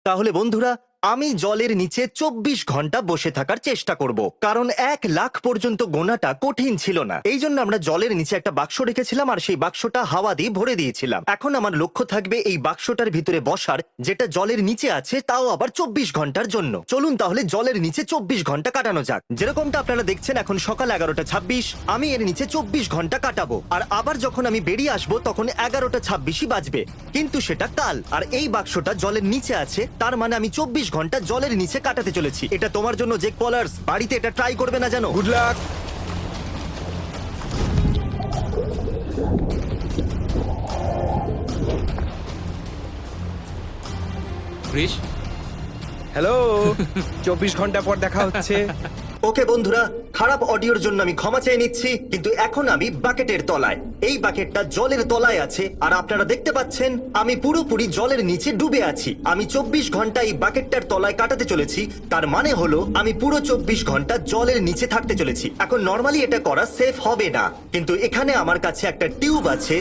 তাহলে বন্ধুরা, আমি জলের নিচে 24 ঘন্টা বসে থাকার চেষ্টা করব, কারণ 1 লাখ পর্যন্ত গোনাটা কঠিন ছিল না। এই জন্য আমরা জলের নিচে একটা বাক্স রেখেছিলাম আর সেই বাক্সটা হাওয়া দিয়ে ভরে দিয়েছিলাম। এখন আমার লক্ষ্য থাকবে এই বাক্সটার ভিতরে বসার, যেটা জলের নিচে আছে, তাও আবার 24 ঘন্টার জন্য। চলুন তাহলে জলের নিচে 24 ঘন্টা কাটানো যাক। যেরকমটা আপনারা দেখছেন এখন সকাল 11:26, আমি এর নিচে 24 ঘন্টা কাটাবো। আর আবার যখন আমি বেরিয়ে আসবো তখন 11:26 বাজবে, কিন্তু সেটা কাল। আর এই বাক্সটা জলের নিচে আছে, তার মানে আমি 24 ঘন্টা জলের নিচে কাটাতে চলেছি। এটা তোমার জন্য, জেক পলার্স। বাড়িতে এটা ট্রাই করবে না জানো। Good luck. Chris, hello. 24 ঘন্টা পর দেখা হচ্ছে। ওকে বন্ধুরা, খারাপ অডিওর জন্য আমি ক্ষমা চেয়ে নিচ্ছি, কিন্তু এখন আমি বাকেটের তলায়। এই বাকেটটা জলের তলায় আছে আর আপনারা দেখতে পাচ্ছেন আমি পুরোপুরি জলের নিচে ডুবে আছি। আমি 24 ঘন্টা এই বাকেটটার তলায় কাটাতে চলেছি, তার মানে হলো আমি পুরো 24 ঘন্টা জলের নিচে থাকতে চলেছি। এখন নর্মালি এটা করা সেফ হবে না, কিন্তু এখানে আমার কাছে একটা টিউব আছে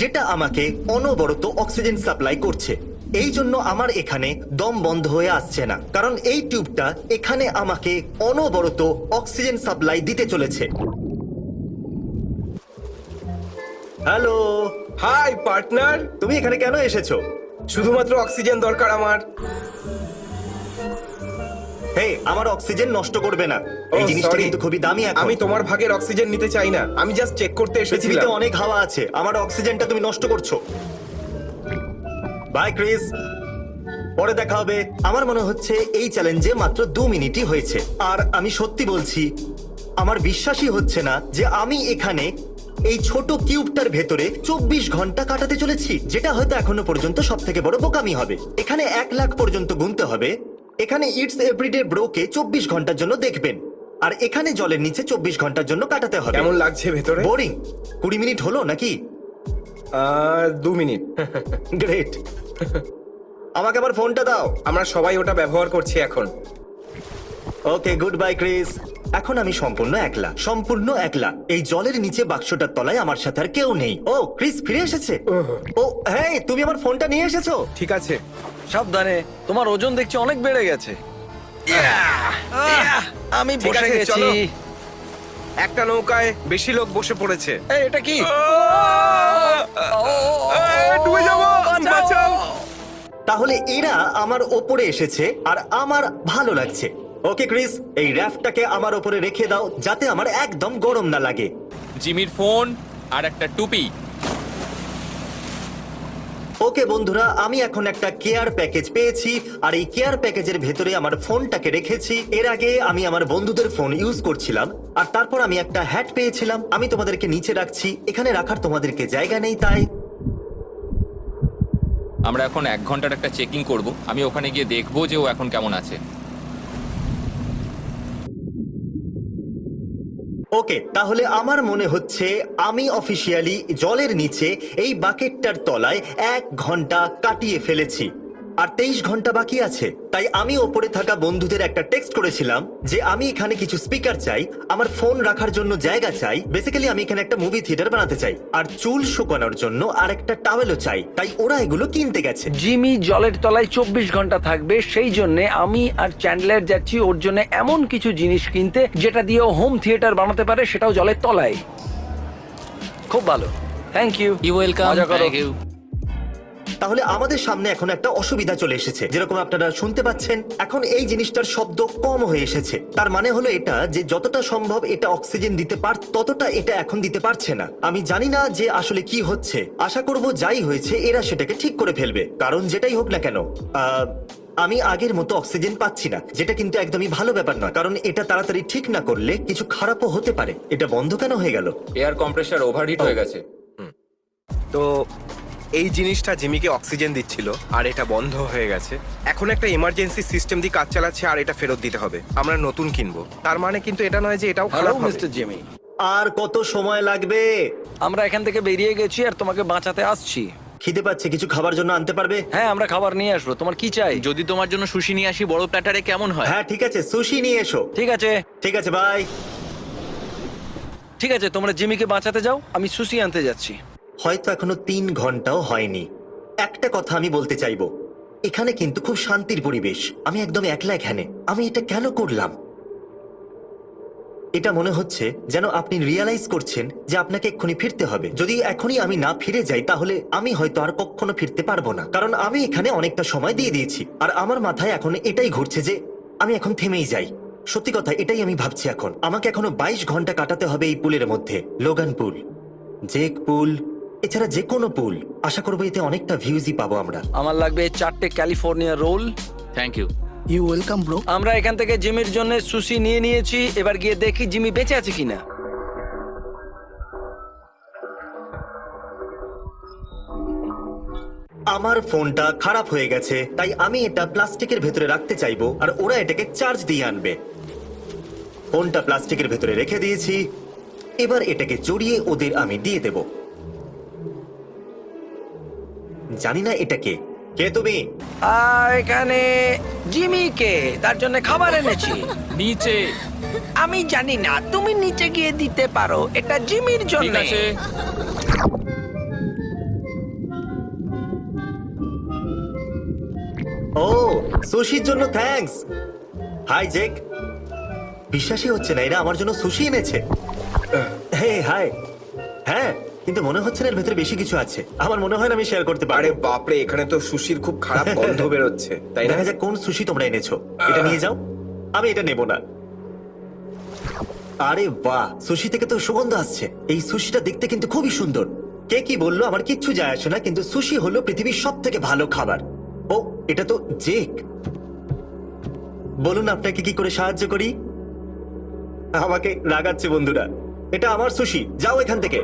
যেটা আমাকে অনবরত অক্সিজেন সাপ্লাই করছে। এই জন্য আমার এখানে দম বন্ধ হয়ে আসছে না, কারণ এই টিউবটা এখানে আমাকে অনবরত অক্সিজেন সাপ্লাই দিতে চলেছে। Hello, hi partner. তুমি এখানে কেন এসেছো? শুধুমাত্র অক্সিজেন দরকার আমার। হে, আমার অক্সিজেন নষ্ট করবে না। এই Oh, জিনিসটা sorry. কিন্তু খুবই দামি। এখন আমি তোমার ভাগের অক্সিজেন নিতে চাই না, আমি জাস্ট চেক করতে পৃথিবীতে এসেছিলাম। অনেক হাওয়া আছে, আমার অক্সিজেনটা তুমি নষ্ট করছো। বাই ক্রিস, পরে দেখা হবে। আমার মনে হচ্ছে এই চ্যালেঞ্জে মাত্র 2 মিনিটই হয়েছে, আর আমি সত্যি বলছি আমার বিশ্বাসই হচ্ছে না যে আমি এখানে এই ছোট কিউবটার ভেতরে 24 ঘন্টা কাটাতে চলেছি, যেটা হয়তো এখনো পর্যন্ত সব থেকে বড় বোকামি হবে। এখানে 1 লাখ পর্যন্ত গুনতে হবে। এখানে ইটস এভরিডে ব্রোকে 24 ঘন্টার জন্য দেখবেন, আর এখানে জলের নিচে 24 ঘন্টার জন্য কাটাতে হবে। কেমন লাগছে ভেতরে? বোরিং। 20 মিনিট হলো নাকি? 2 মিনিট। গ্রেট। আমাকে আবার ফোনটা দাও। আমরা সবাই ওটা ব্যবহার করছি এখন। ওকে, গুড বাই ক্রিস। এখন আমি সম্পূর্ণ একলা, সম্পূর্ণ একলা। এই জলের নিচে বাক্সটার তলায় আমার সাথে আর কেউ নেই। ও, ক্রিস ফিরে এসেছে। ও হ্যাঁ, তুমি আমার ফোনটা নিয়ে এসেছো। ঠিক আছে। সাবধানে, তোমার ওজন দেখছি অনেক বেড়ে গেছে। আমি ঠিক বসে আছে, গেছি। চলো। একটা নৌকায় বেশি লোক বসে পড়েছে। এই, এটা কি? ডুবে যাবো, বাঁচাও। তাহলে এরা আমার ওপরে এসেছে আর আমার ভালো লাগছে। ওকে ক্রিস, এই র্যাফটাকে আমার ওপরে রেখে দাও যাতে আমার একদম গরম না লাগে। জিমির ফোন আর একটা টুপি। ওকে বন্ধুরা, আমি এখন একটা কেয়ার প্যাকেজ পেয়েছি আর এই কেয়ার প্যাকেজের ভেতরে আমার ফোনটাকে রেখেছি। এর আগে আমি আমার বন্ধুদের ফোন ইউজ করছিলাম, আর তারপর আমি একটা হ্যাট পেয়েছিলাম। আমি তোমাদেরকে নিচে রাখছি, এখানে রাখার তোমাদেরকে জায়গা নেই, তাই আমরা এখন 1 ঘন্টার একটা চেকিং করব। আমি ওখানে গিয়ে দেখবো যে ও এখন কেমন আছে। ওকে, তাহলে আমার মনে হচ্ছে আমি অফিসিয়ালি জলের নিচে এই বাকেটটার তলায় 1 ঘন্টা কাটিয়ে ফেলেছি, আর 23 ঘন্টা বাকি আছে। তাই আমি ওপরে থাকা বন্ধুদের একটা টেক্সট করেছিলাম যে আমি এখানে কিছু স্পিকার চাই, আমার ফোন রাখার জন্য জায়গা চাই, বেসিক্যালি আমি এখানে একটা মুভি থিয়েটার বানাতে চাই, আর চুল শুকানোর জন্য আর একটা টাওয়েলও চাই। তাই ওরা এগুলো কিনতে গেছে। জিমি জলের তলায় 24 ঘন্টা থাকবে, সেই জন্য আমি আর চ্যান্ডলার যাচ্ছি ওর জন্য এমন কিছু জিনিস কিনতে যেটা দিয়ে ও হোম থিয়েটার বানাতে পারে, সেটাও জলের তলায়। খুব ভালো, থ্যাংক ইউ। You welcome. মজা করো। Thank you. তাহলে আমাদের সামনে এখন একটা অসুবিধা চলে এসেছে। যেরকম আপনারা শুনতে পাচ্ছেন, এখন এই জিনিসটার শব্দ কম হয়ে এসেছে। তার মানে হলো এটা যে যতটা সম্ভব এটা অক্সিজেন দিতে ততটা এটা এখন দিতে পারছে না। আমি জানি না যে আসলে কি হচ্ছে। আশা করব যাই হয়েছে এরা সেটাকে ঠিক করে ফেলবে, কারণ যেটাই হোক না কেন আমি আগের মতো অক্সিজেন পাচ্ছি না, যেটা কিন্তু একদমই ভালো ব্যাপার নয়, কারণ এটা তাড়াতাড়ি ঠিক না করলে কিছু খারাপও হতে পারে। এটা বন্ধ কেন হয়ে গেল? এয়ার কম্প্রেসার ওভারহিট হয়ে গেছে। তো এই জিনিসটা জিমিকে অক্সিজেন দিচ্ছিল আর এটা বন্ধ হয়ে গেছে। এখন একটা ইমার্জেন্সি সিস্টেম দিয়ে কাজ চালাচ্ছে আর এটা ফেরত দিতে হবে। আমরা নতুন কিনবো, তার মানে কিন্তু এটা নয় যে এটাও হ্যালো খারাপ হবে। মিস্টার জিমি, আর কত সময় লাগবে? আমরা এখান থেকে বেরিয়ে গেছি আর তোমাকে বাঁচাতে আসছি। খিদে পাচ্ছে, কিছু খাবার জন্য আনতে পারবে? হ্যাঁ, আমরা খাবার নিয়ে আসবো। তোমার কি চাই? যদি তোমার জন্য সুশি নিয়ে আসি বড় প্ল্যাটারে কেমন হয়? হ্যাঁ ঠিক আছে, সুশি নিয়ে এসো। ঠিক আছে, ঠিক আছে, বাই। ঠিক আছে, তোমরা জিমিকে বাঁচাতে যাও, আমি সুশি আনতে যাচ্ছি। হয়তো এখনো 3 ঘন্টাও হয়নি। একটা কথা আমি বলতে চাইবো, এখানে কিন্তু খুব শান্তির পরিবেশ। আমি একদম একলা এখানে। আমি এটা কেন করলাম? এটা মনে হচ্ছে যেন আপনি রিয়ালাইজ করছেন যে আপনাকে এক্ষুনি ফিরতে হবে। যদি এখনই আমি না ফিরে যাই তাহলে আমি হয়তো আর কখনো ফিরতে পারবো না, কারণ আমি এখানে অনেকটা সময় দিয়ে দিয়েছি। আর আমার মাথায় এখন এটাই ঘুরছে যে আমি এখন থেমেই যাই। সত্যি কথা এটাই আমি ভাবছি এখন। আমাকে এখনো 22 ঘন্টা কাটাতে হবে এই পুলের মধ্যে। লোগান পুল, জেক পুল, এছাড়া যে কোনো পুল। আশা করবো এতে অনেকটা ভিউজই পাবো আমরা। আমার লাগবে 4টে California roll. Thank you. You welcome bro. আমরা এখান থেকে জিমির জন্য সুশি নিয়ে নিয়েছি। এবার গিয়ে দেখি জিমি বেঁচে আছে কিনা। আমার ফোনটা খারাপ হয়ে গেছে, তাই আমি এটা প্লাস্টিকের ভেতরে রাখতে চাইবো, আর ওরা এটাকে চার্জ দিয়ে আনবে। ফোনটা প্লাস্টিকের ভেতরে রেখে দিয়েছি। এবার এটাকে জড়িয়ে ওদের আমি দিয়ে দেব। জানি না এটা কে। কে তুমি? এখানে জিমিকে তার জন্য খাবার এনেছি। নিচে। আমি জানি না, তুমি নিচে গিয়ে দিতে পারো। এটা জিমির ঠিক জন্য। আছে। ও, সুশির জন্য থ্যাঙ্কস। হাই জেক। বিশ্বাসই হচ্ছে না এরা আমার জন্য সুশি এনেছে। হে হাই। হ্যাঁ, কিন্তু মনে হচ্ছে না এর ভেতরে বেশি কিছু আছে। আমার মনে হয় না আমি শেয়ার করতে আরে পারি। বাপরে, এখানে তো সুশির খুব খারাপ গন্ধ বেরোচ্ছে, তাই না? দেখা যাক কোন সুশি তোমরা এনেছো। এটা নিয়ে যাও। আমি এটা নেব না। আরে বাহ, সুশি থেকে তো সুগন্ধ আসছে। এই সুশিটা দেখতে কিন্তু খুবই সুন্দর। কে কি বললো আমার কিচ্ছু যায় আসে না, কিন্তু সুশি হলো পৃথিবীর সব থেকে ভালো খাবার। ও, এটা তো জেক। বলুন আপনাকে কি করে সাহায্য করি? আমাকে রাগাচ্ছে বন্ধুরা। এটা আমার সুশি, যাও এখান থেকে।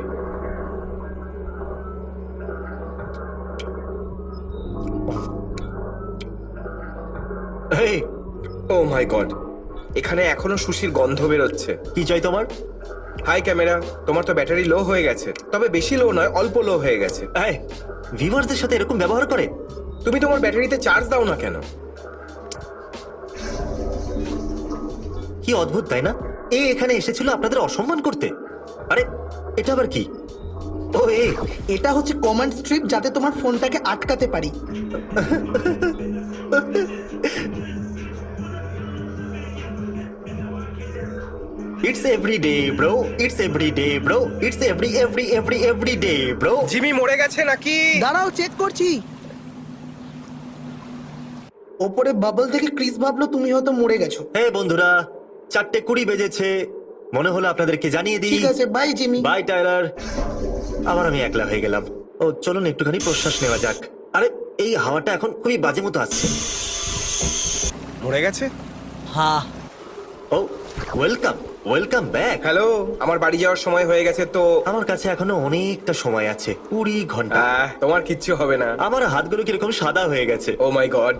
এই, ও মাই গড, এখানে এখনো সুশির গন্ধ বেরোচ্ছে। কি চাই তোমার? হাই ক্যামেরা, তোমার তো ব্যাটারি লো হয়ে গেছে। তবে বেশি লো নয়, অল্প লো হয়ে গেছে। এই, ভিউয়ারদের সাথে এরকম ব্যবহার করে? তুমি তোমার ব্যাটারিতে চার্জ দাও না কেন? কি অদ্ভুত, তাই না? এখানে এসেছিল আপনাদের অসম্মান করতে। আরে, এটা আবার কি? ও, এটা হচ্ছে কমান্ড স্ট্রিপ, যাতে তোমার ফোনটাকে আটকাতে পারি। It's every day bro, it's every day bro, it's every day bro. Jimmy মরে গেছে নাকি? দাঁড়াও, চেক করছি। ওপরে বাবল থেকে ক্রিস ভাবলো তুমি হয়তো মরে গেছো। হে বন্ধুরা, 4:20 বেজেছে। মনে হলো আপনাদেরকে জানিয়ে দিই। ঠিক আছে, বাই জিমি। By Tyler. আবার আমি একলা হয়ে গেলাম। ও, চলুন একটুখানি প্রশ্বাস নেওয়া যাক। আরে, এই হাওয়াটা এখন খুবই বাজে মতো আসছে। মরে গেছে? হ্যাঁ। ও, ওয়েলকাম, ওয়েলকাম ব্যাক। হ্যালো, আমার বাড়ি যাওয়ার সময় হয়ে গেছে তো। আমার কাছে এখনো অনেকটা সময় আছে, 20 ঘন্টা। তোমার কিচ্ছু হবে না। আমার হাতগুলো কিরকম সাদা হয়ে গেছে। ও মাই গড,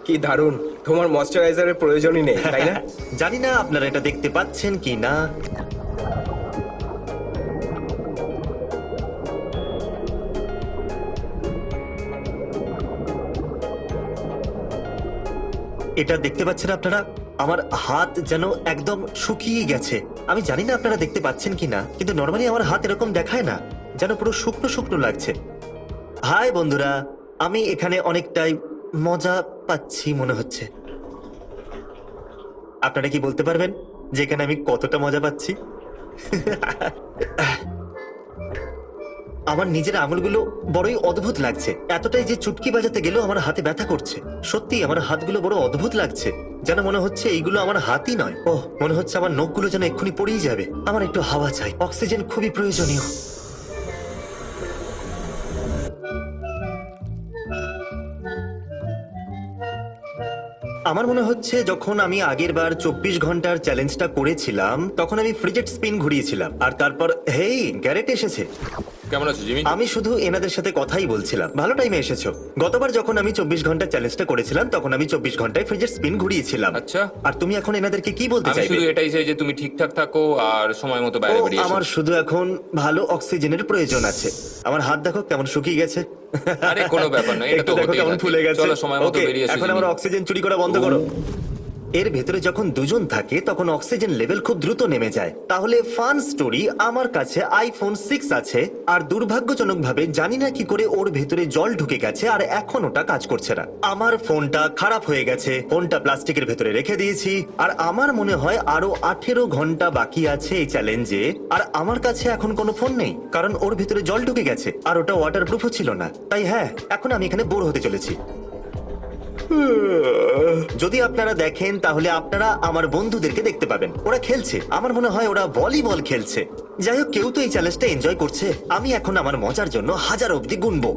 কি দারুণ। তোমার ময়শ্চারাইজারের প্রয়োজনই নেই, তাই না? জানি না আপনারা এটা দেখতে পাচ্ছেন কি না। এটা দেখতে পাচ্ছেন আপনারা? আমার হাত যেন একদম শুকিয়ে গেছে। আমি জানি না আপনারা দেখতে পাচ্ছেন কি না, কিন্তু নর্মালি আমার হাত এরকম দেখায় না, যেন পুরো শুকনো শুকনো লাগছে। হাই বন্ধুরা, আমি এখানে অনেকটাই মজা পাচ্ছি মনে হচ্ছে। আপনারা কি বলতে পারবেন যে এখানে আমি কতটা মজা পাচ্ছি? আমার নিজের আঙুলগুলো বড়ই অদ্ভুত লাগছে, এতটাই যে চুটকি বাজাতে গেলেও আমার হাতে ব্যথা করছে। সত্যি আমার হাতগুলো বড় অদ্ভুত লাগছে, যেন মনে হচ্ছে এইগুলো আমার হাতই নয়। ওহ, মনে হচ্ছে আমার নখগুলো যেন এক্ষুনি পড়েই যাবে। আমার একটু হাওয়া চাই, অক্সিজেন খুবই প্রয়োজনীয়। আমার মনে হচ্ছে যখন আমি আগের বার 24 ঘন্টার চ্যালেঞ্জটা করেছিলাম তখন আমি ফ্রিজেট স্পিন ঘুরিয়েছিলাম, আর তারপর হেই গ্যারেট এসেছে। কেমন আছো জিমি? আমি শুধু এনাদের সাথে কথাই বলছিলাম। ভালো টাইমে এসেছো। গতবার যখন আমি 24 ঘন্টা চ্যালেঞ্জটা করেছিলাম তখন আমি 24 ঘন্টায় ফ্রিজের স্পিন ঘুরিয়েছিলাম। আচ্ছা। আর তুমি এখন এনাদেরকে কি বলতে আমি চাইবে? শুধু এটাই চাই যে তুমি ঠিকঠাক থাকো আর সময় মতো বাইরে ও, বেরিয়ে এসো। আমার শুধু এখন ভালো অক্সিজেনের প্রয়োজন আছে। আমার হাত দেখো কেমন শুকিয়ে গেছে। আরে কোনো ব্যাপার না, এটা একটু তো দেখো হতেই কেমন থাকে। ফুলে গেছে। চলো সময় মতো Okay, বেরিয়ে এসো এখন জিমি। আমার অক্সিজেন চুরি করা বন্ধ করো। এর ভেতরে যখন দুজন থাকে তখন অক্সিজেন লেভেল খুব দ্রুত নেমে যায়। তাহলে ফান স্টোরি, আমার কাছে আইফোন 6 আছে, আর দুর্ভাগ্যজনকভাবে জানি না কি করে ওর ভেতরে জল ঢুকে গেছে আর এখন ওটা কাজ করছে না। আমার ফোনটা খারাপ হয়ে গেছে, ফোনটা প্লাস্টিকের ভেতরে রেখে দিয়েছি, আর আমার মনে হয় আরো 18 ঘন্টা বাকি আছে এই চ্যালেঞ্জে। আর আমার কাছে এখন কোনো ফোন নেই, কারণ ওর ভেতরে জল ঢুকে গেছে আর ওটা ওয়াটারপ্রুফও ছিল না। তাই হ্যাঁ, এখন আমি এখানে বোর হতে চলেছি। যদি আপনারা দেখেন তাহলে আপনারা আমার বন্ধুদেরকে দেখতে পাবেন, ওরা খেলছে। আমার মনে হয় ওরা ভলিবল খেলছে। যাই হোক, কেউ তো এই চ্যালেঞ্জটা এনজয় করছে। আমি এখন আমার মজার জন্য 1000 অব্দি গুনবো।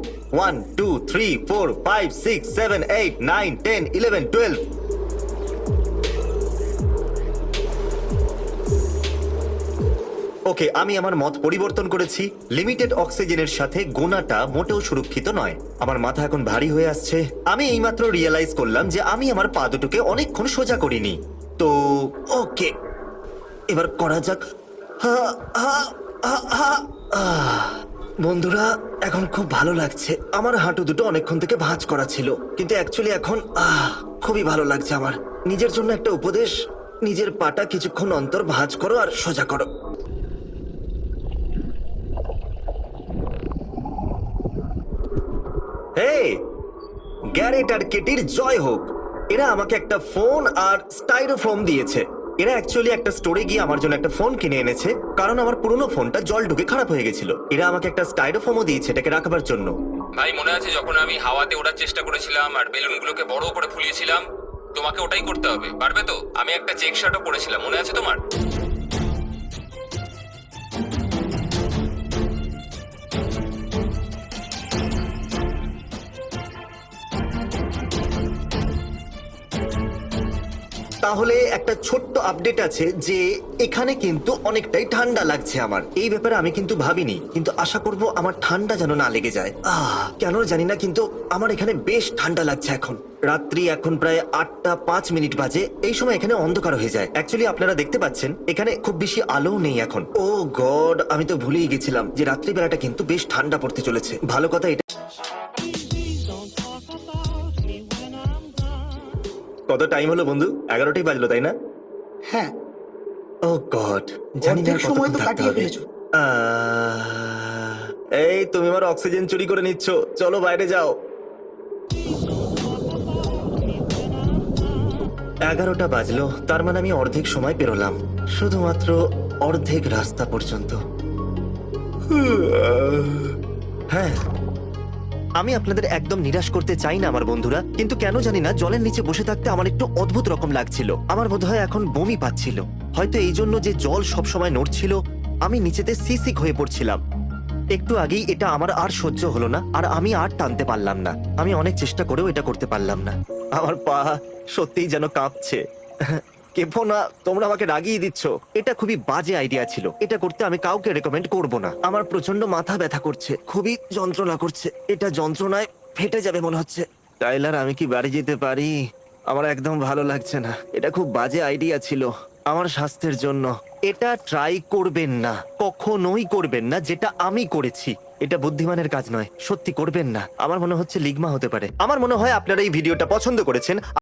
1 2 3 4 5 6 7 8 9 10 11 12। ওকে, আমি আমার মত পরিবর্তন করেছি। লিমিটেড অক্সিজেনের সাথে গোনাটা মোটেও সুরক্ষিত নয়। আমার মাথা এখন ভারী হয়ে আসছে। আমি এইমাত্র রিয়েলাইজ করলাম যে আমি আমার পা দুটোকে অনেকক্ষণ সোজা করিনি। তো ওকে, এবার করা যাক। হা, হা, হা, হা, আহ। বন্ধুরা, এখন খুব ভালো লাগছে। আমার হাঁটু দুটো অনেকক্ষণ থেকে ভাঁজ করা ছিল, কিন্তু অ্যাকচুয়ালি এখন খুবই ভালো লাগছে আমার। নিজের জন্য একটা উপদেশ, নিজের পাটা কিছুক্ষণ অন্তর ভাঁজ করো আর সোজা করো। হেই, গ্যারেট আর কেটির জয় হোক। এরা আমাকে একটা ফোন আর স্টাইরোফোম দিয়েছে। এরা অ্যাকচুয়ালি একটা স্টোরে গিয়ে আমার জন্য একটা ফোন কিনে এনেছে, কারণ আমার পুরনো ফোনটা জল ঢুকে খারাপ হয়ে গেছিল। এরা আমাকে একটা স্টাইরোফোমও দিয়েছে এটাকে রাখবার জন্য। ভাই, মনে আছে যখন আমি হাওয়াতে ওড়ার চেষ্টা করেছিলাম আর বেলুনগুলোকে বড় করে ফুলিয়েছিলাম? তোমাকে ওটাই করতে হবে, পারবে তো? আমি একটা চেক শার্টও পরেছিলাম, মনে আছে তোমার? তাহলে একটা ছোট্ট আপডেট আছে যে এখানে কিন্তু অনেকটাই ঠান্ডা লাগছে আমার। এই ব্যাপারে আমি কিন্তু ভাবিনি, কিন্তু আশা করব আমার ঠান্ডা যেন না লেগে যায়। কেন জানি না, কিন্তু আমার এখানে বেশ ঠান্ডা লাগছে এখন। রাত্রি এখন প্রায় 8টা 5 মিনিট বাজে। এই সময় এখানে অন্ধকার হয়ে যায়। অ্যাকচুয়ালি আপনারা দেখতে পাচ্ছেন এখানে খুব বেশি আলো নেই এখন। ও গড, আমি তো ভুলেই গেছিলাম যে রাত্রিবেলাটা কিন্তু বেশ ঠান্ডা পড়তে চলেছে। ভালো কথা এটা। কত টাইম হলো বন্ধু? 11টাই বাজলো, তাই না? হ্যাঁ, ও গড, জানি না অর্ধেক সময় তো কতক্ষণ থাকতে কাটিয়ে হবে। ফেলেছো। এই, তুমি আমার অক্সিজেন চুরি করে নিচ্ছ। চলো বাইরে যাও। 11টা বাজলো, তার মানে আমি অর্ধেক সময় পেরোলাম, শুধুমাত্র অর্ধেক রাস্তা পর্যন্ত। হ্যাঁ, আমি আপনাদের একদম নিরাশ করতে চাই না আমার বন্ধুরা, কিন্তু কেন জানি না জলের নিচে বসে থাকতে আমার একটু অদ্ভুত রকম লাগছিল। আমার বোধহয় এখন বমি পাচ্ছিল, হয়তো এই জন্য যে জল সব সময় নড়ছিল। আমি নিচেতে সিসিক হয়ে পড়ছিলাম। একটু আগেই এটা আমার আর সহ্য হলো না, আর আমি আর টানতে পারলাম না। আমি অনেক চেষ্টা করেও এটা করতে পারলাম না। আমার পা সত্যিই যেন কাঁপছে। কেঁপো না, তোমরা আমাকে রাগিয়ে দিচ্ছ। এটা খুবই বাজে আইডিয়া ছিল। এটা করতে আমি কাউকে রেকমেন্ড করব না। আমার প্রচন্ড মাথা ব্যথা করছে, খুবই যন্ত্রণা করছে। এটা যন্ত্রণায় ফেটে যাবে মনে হচ্ছে। টাইলার, আমি কি বাড়ি যেতে পারি? আমার একদম ভালো লাগছে না। এটা খুব বাজে আইডিয়া ছিল আমার স্বাস্থ্যের জন্য। এটা ট্রাই করবেন না, কখনোই করবেন না যেটা আমি করেছি। এটা বুদ্ধিমানের কাজ নয়, সত্যি করবেন না। আমার মনে হচ্ছে লিগমা হতে পারে। আমার মনে হয় আপনারা এই ভিডিওটা পছন্দ করেছেন।